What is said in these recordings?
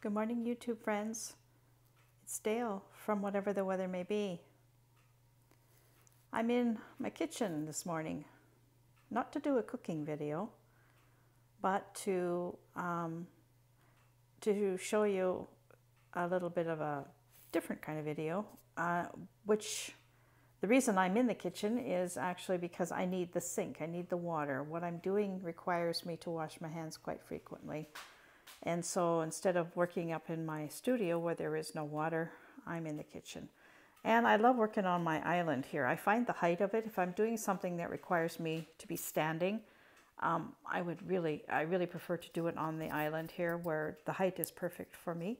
Good morning, YouTube friends. It's Dale from whatever the weather may be. I'm in my kitchen this morning, not to do a cooking video, but to show you a little bit of a different kind of video, which the reason I'm in the kitchen is actually because I need the sink, I need the water. What I'm doing requires me to wash my hands quite frequently. And so instead of working up in my studio where there is no water, I'm in the kitchen. And I love working on my island here. I find the height of it, if I'm doing something that requires me to be standing, I really prefer to do it on the island here where the height is perfect for me.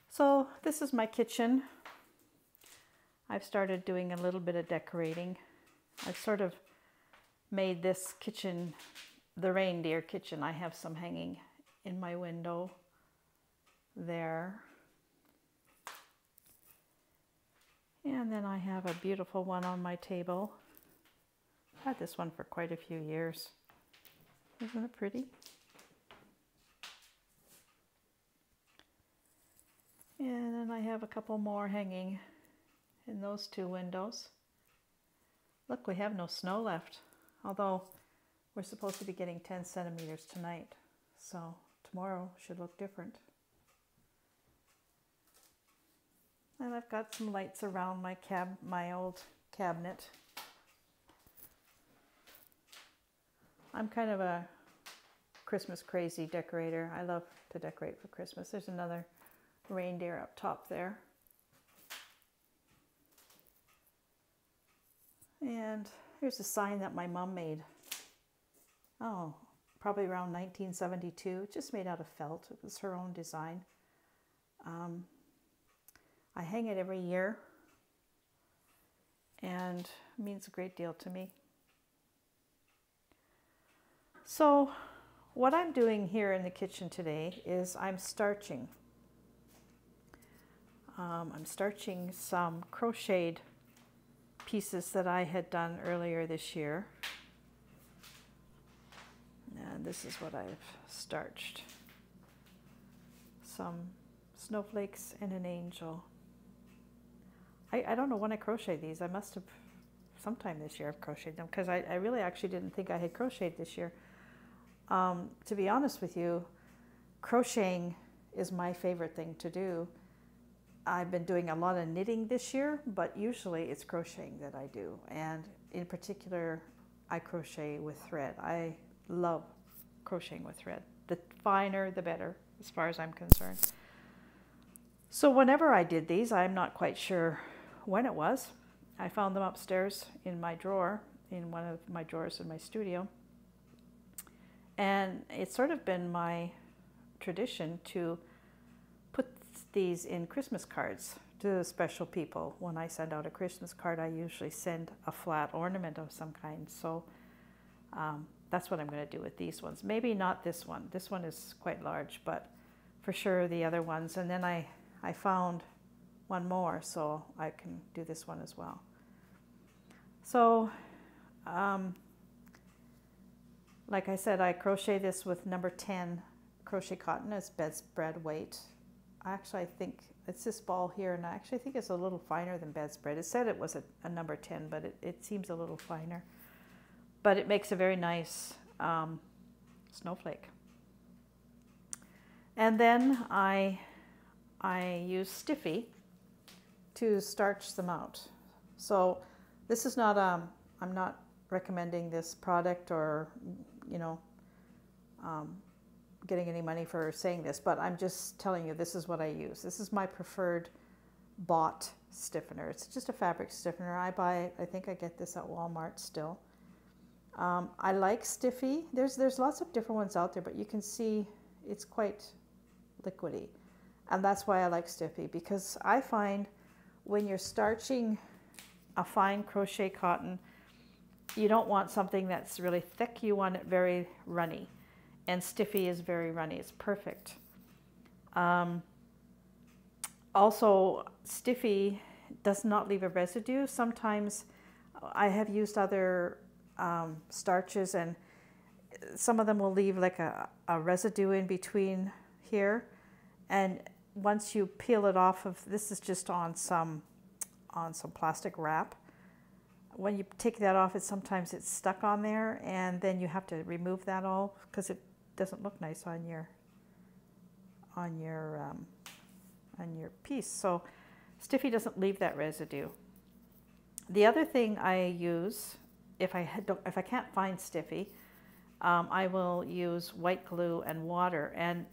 So this is my kitchen. I've started doing a little bit of decorating. I've sort of made this kitchen the reindeer kitchen. I have some hanging in my window there. And then I have a beautiful one on my table. I've had this one for quite a few years. Isn't it pretty? And then I have a couple more hanging in those two windows. Look, we have no snow left, although we're supposed to be getting 10 centimeters tonight. So tomorrow should look different. And I've got some lights around my old cabinet. I'm kind of a Christmas crazy decorator. I love to decorate for Christmas. There's another reindeer up top there. And here's a sign that my mom made. Oh, probably around 1972, just made out of felt. It was her own design. I hang it every year and it means a great deal to me. So what I'm doing here in the kitchen today is I'm starching. I'm starching some crocheted pieces that I had done earlier this year. And this is what I've starched. Some snowflakes and an angel. I don't know when I crocheted these. I must have sometime this year I've crocheted them because I really actually didn't think I had crocheted this year. To be honest with you, crocheting is my favorite thing to do. I've been doing a lot of knitting this year, but usually it's crocheting that I do. And in particular, I crochet with thread. I love crocheting with thread. The finer, the better, as far as I'm concerned. So whenever I did these, I'm not quite sure when it was. I found them upstairs in my drawer, in one of my drawers in my studio. And it's sort of been my tradition to put these in Christmas cards to special people. When I send out a Christmas card, I usually send a flat ornament of some kind. So that's what I'm going to do with these ones. Maybe not this one. This one is quite large, but for sure the other ones. And then I found one more, so I can do this one as well. So, like I said, I crochet this with number 10 crochet cotton as bedspread weight. Actually, I think it's this ball here, and I actually think it's a little finer than bedspread. It said it was a number 10, but it seems a little finer. But it makes a very nice snowflake. And then I use Stiffy to starch them out. So this is not, I'm not recommending this product or, you know, getting any money for saying this, but I'm just telling you this is what I use. This is my preferred bought stiffener. It's just a fabric stiffener. I think I get this at Walmart still. I like Stiffy. There's lots of different ones out there, but you can see it's quite liquidy. And that's why I like Stiffy, because I find when you're starching a fine crochet cotton, you don't want something that's really thick. You want it very runny. And Stiffy is very runny. It's perfect. Also, Stiffy does not leave a residue. Sometimes I have used other starches, and some of them will leave like a residue in between here. And once you peel it off of, this is just on some plastic wrap. When you take that off, sometimes it's stuck on there, and then you have to remove that all because it doesn't look nice on your piece. So Stiffy doesn't leave that residue. The other thing I use, if I can't find Stiffy, I will use white glue and water. And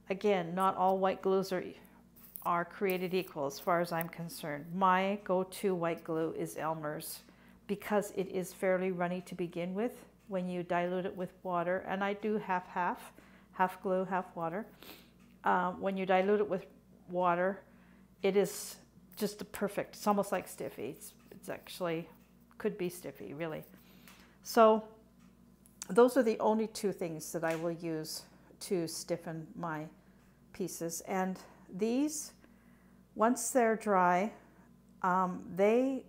again, not all white glues are created equal as far as I'm concerned. My go-to white glue is Elmer's, because it is fairly runny to begin with when you dilute it with water. And I do half glue, half water. When you dilute it with water, it is just perfect. It's almost like Stiffy. It's actually, could be Stiffy, really. So those are the only two things that I will use to stiffen my pieces. And these, once they're dry, they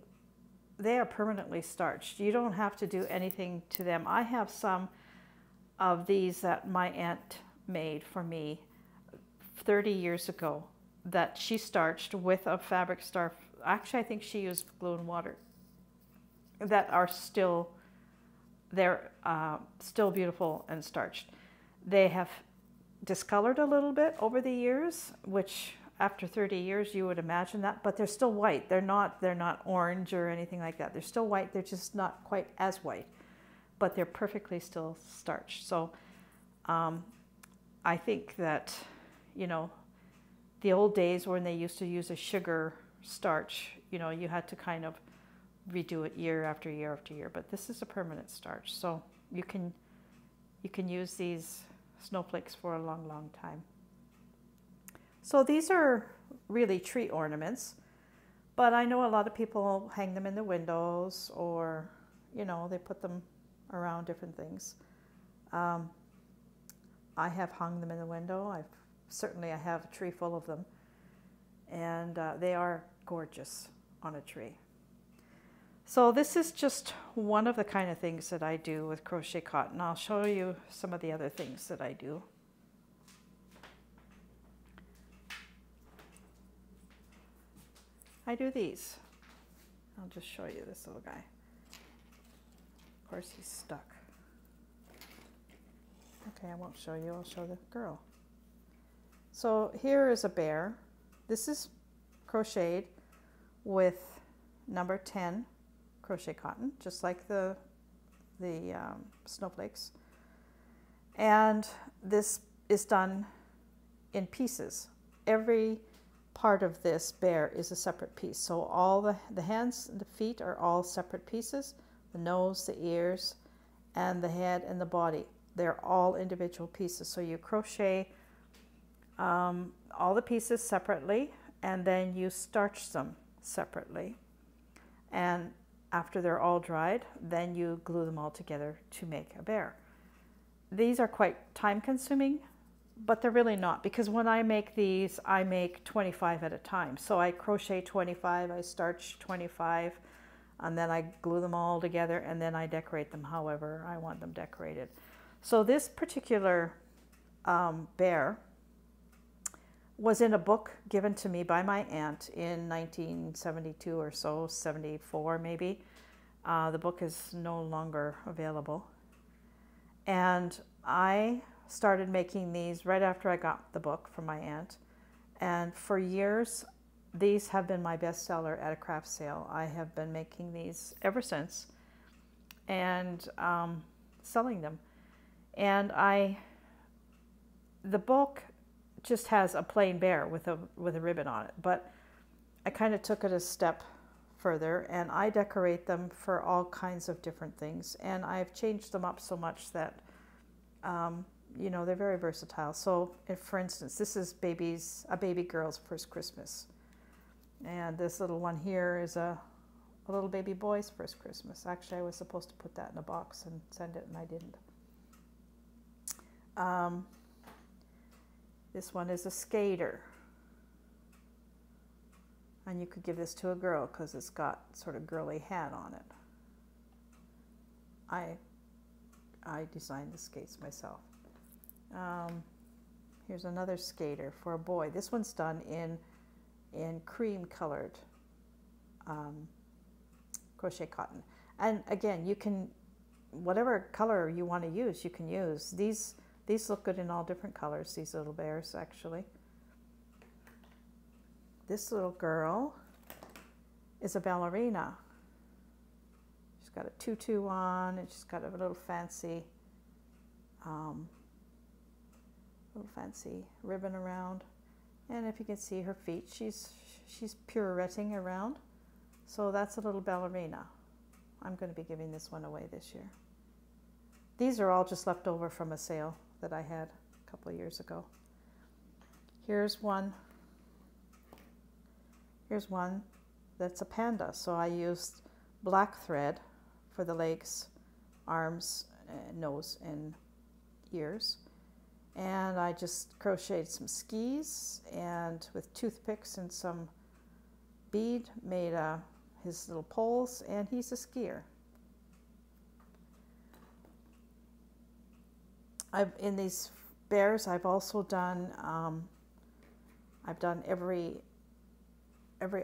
are permanently starched. You don't have to do anything to them. I have some of these that my aunt made for me 30 years ago that she starched with a fabric starch. Actually, I think she used glue and water, that are still, they're still beautiful and starched. They have discolored a little bit over the years, which after 30 years you would imagine that, but they're still white. They're not orange or anything like that. They're still white. They're just not quite as white, but they're perfectly still starched. So I think that, you know, the old days when they used to use a sugar starch, you know, you had to kind of redo it year after year after year, but this is a permanent starch. So you can use these snowflakes for a long, long time. So these are really tree ornaments, but I know a lot of people hang them in the windows, or, you know, they put them around different things. I have hung them in the window. I have a tree full of them, and they are gorgeous on a tree. So this is just one of the kind of things that I do with crochet cotton. I'll show you some of the other things that I do. I do these. I'll just show you this little guy. Of course, he's stuck. Okay, I won't show you. I'll show the girl. So here is a bear. This is crocheted with number 10 crochet cotton, just like the snowflakes. And this is done in pieces. Every part of this bear is a separate piece. So all the hands and the feet are all separate pieces. The nose, the ears, and the head and the body. They're all individual pieces. So you crochet all the pieces separately, and then you starch them separately. And after they're all dried, then you glue them all together to make a bear. These are quite time consuming, but they're really not, because when I make these, I make 25 at a time. So I crochet 25, I starch 25, and then I glue them all together, and then I decorate them however I want them decorated. So this particular bear was in a book given to me by my aunt in 1972 or so, 74 maybe. The book is no longer available. And I started making these right after I got the book from my aunt. And for years, these have been my bestseller at a craft sale. I have been making these ever since and selling them. And the book just has a plain bear with a ribbon on it, but I kind of took it a step further, and I decorate them for all kinds of different things, and I've changed them up so much that you know, they're very versatile. So for instance, this is a baby girl's first Christmas, and this little one here is a little baby boy's first Christmas. Actually, I was supposed to put that in a box and send it, and I didn't. This one is a skater, and you could give this to a girl because it's got sort of girly hat on it. I designed the skates myself. Here's another skater for a boy. This one's done in cream colored crochet cotton. And again, you can, whatever color you want to use, you can use. These look good in all different colors, these little bears actually. This little girl is a ballerina. She's got a tutu on, and she's got a little fancy ribbon around. And if you can see her feet, she's pirouetting around. So that's a little ballerina. I'm going to be giving this one away this year. These are all just left over from a sale that I had a couple of years ago. Here's one. Here's one that's a panda. So I used black thread for the legs, arms, nose, and ears. And I just crocheted some skis, and with toothpicks and some bead made his little poles, and he's a skier. In these bears, I've also done every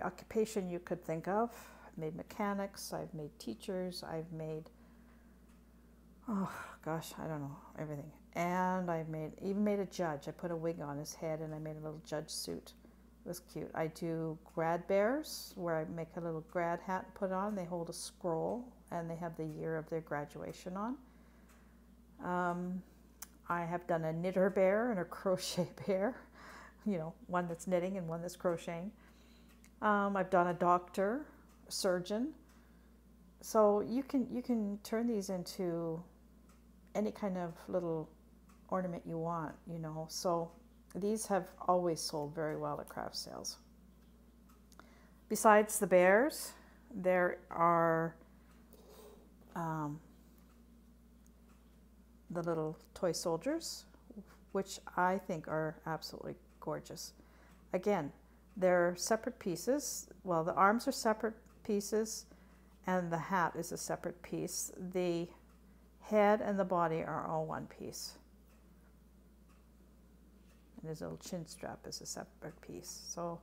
occupation you could think of. I've made mechanics, I've made teachers, I've made, oh gosh, I don't know, everything. And I've even made a judge. I put a wig on his head and I made a little judge suit. It was cute. I do grad bears where I make a little grad hat and put on. They hold a scroll and they have the year of their graduation on. I have done a knitter bear and a crochet bear, you know, one that's knitting and one that's crocheting. I've done a doctor, a surgeon. So you can turn these into any kind of little ornament you want, you know. So these have always sold very well at craft sales. Besides the bears, there are the little toy soldiers, which I think are absolutely gorgeous. Again, they're separate pieces. Well, the arms are separate pieces and the hat is a separate piece. The head and the body are all one piece. And his little chin strap is a separate piece. So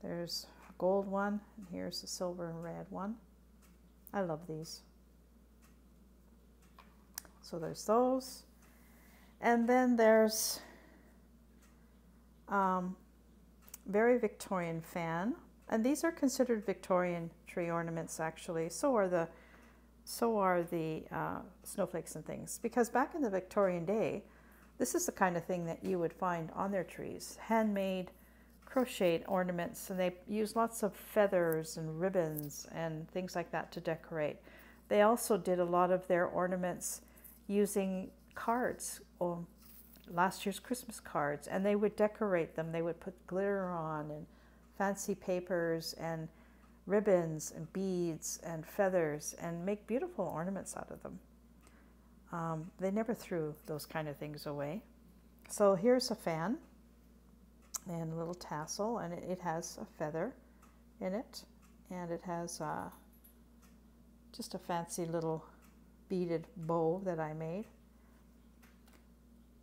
there's a gold one, and here's the silver and red one. I love these. So there's those. And then there's very Victorian Fan. And these are considered Victorian tree ornaments actually. So are the snowflakes and things. Because back in the Victorian day, this is the kind of thing that you would find on their trees. Handmade crocheted ornaments, and they use lots of feathers and ribbons and things like that to decorate. They also did a lot of their ornaments using cards, or last year's Christmas cards, and they would decorate them. They would put glitter on and fancy papers and ribbons and beads and feathers and make beautiful ornaments out of them. They never threw those kind of things away. So here's a fan and a little tassel, and it has a feather in it, and it has just a fancy little beaded bow that I made.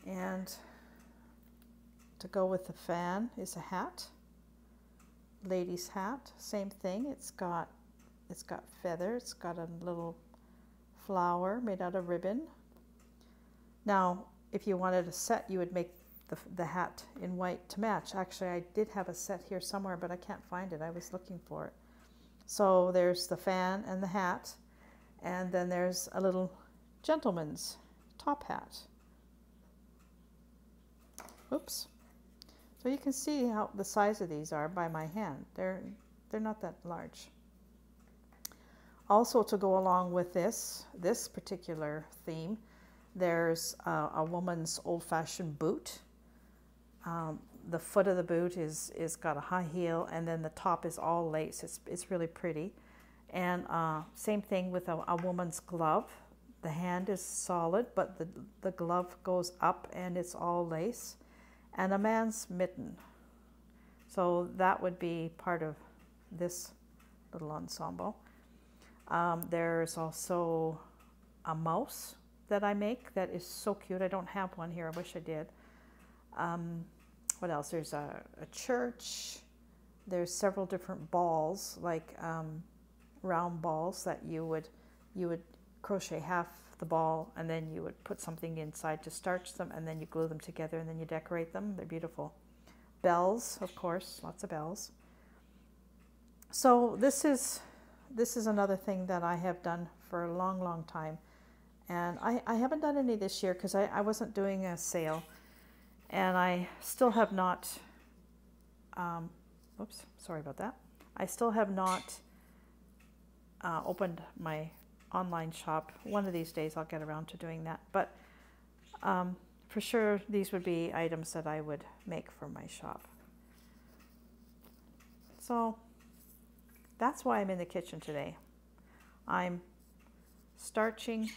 And to go with the fan is a hat, lady's hat, same thing. It's got feather, it's got a little flower made out of ribbon. Now, if you wanted a set, you would make the hat in white to match. Actually, I did have a set here somewhere, but I can't find it. I was looking for it. So there's the fan and the hat, and then there's a little gentleman's top hat. Oops. So you can see how the size of these are by my hand. They're not that large. Also, to go along with this particular theme, there's a woman's old-fashioned boot. The foot of the boot is got a high heel, and then the top is all lace. It's really pretty. And same thing with a woman's glove. The hand is solid, but the glove goes up and it's all lace. And a man's mitten. So that would be part of this little ensemble. There's also a mouse that I make that is so cute. I don't have one here. I wish I did. what else? There's a church. There's several different balls, like round balls that you would crochet half the ball, and then you would put something inside to starch them, and then you glue them together, and then you decorate them. They're beautiful. Bells, of course, lots of bells. So this is another thing that I have done for a long, long time. And I haven't done any this year because I wasn't doing a sale. And I still have not, oops, sorry about that. I still have not opened my online shop. One of these days I'll get around to doing that. But for sure, these would be items that I would make for my shop. So that's why I'm in the kitchen today. I'm starching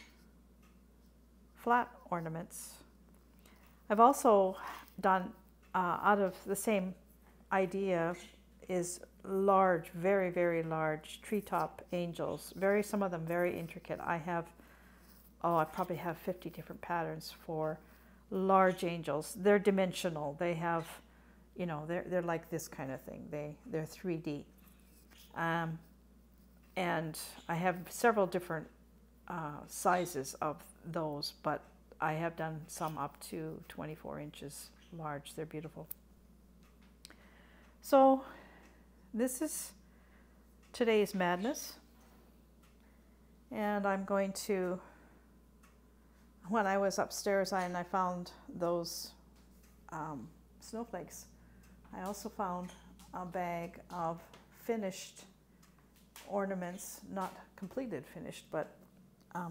flat ornaments. I've also done, out of the same idea, is large, very, very large treetop angels. Some of them very intricate. I probably have 50 different patterns for large angels. They're dimensional. They have, you know, they're like this kind of thing. They're 3D. And I have several different sizes of those, but I have done some up to 24 inches large. They're beautiful. So this is today's madness. And I'm going to, when I was upstairs and I found those snowflakes, I also found a bag of finished ornaments, not completed finished, but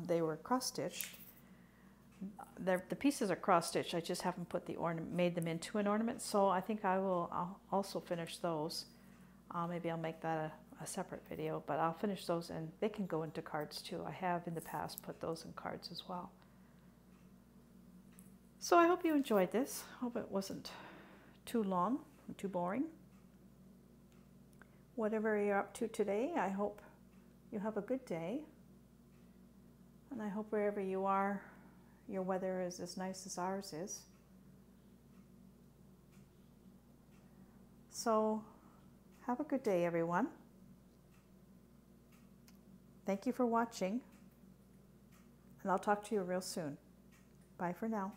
they were cross-stitched. The pieces are cross-stitched. I just haven't put made them into an ornament. So I think I'll also finish those. Maybe I'll make that a separate video, but I'll finish those, and they can go into cards too. I have in the past put those in cards as well. So I hope you enjoyed this. Hope it wasn't too long or too boring. Whatever you're up to today, I hope you have a good day. And I hope wherever you are, your weather is as nice as ours is. So have a good day, everyone. Thank you for watching, and I'll talk to you real soon. Bye for now.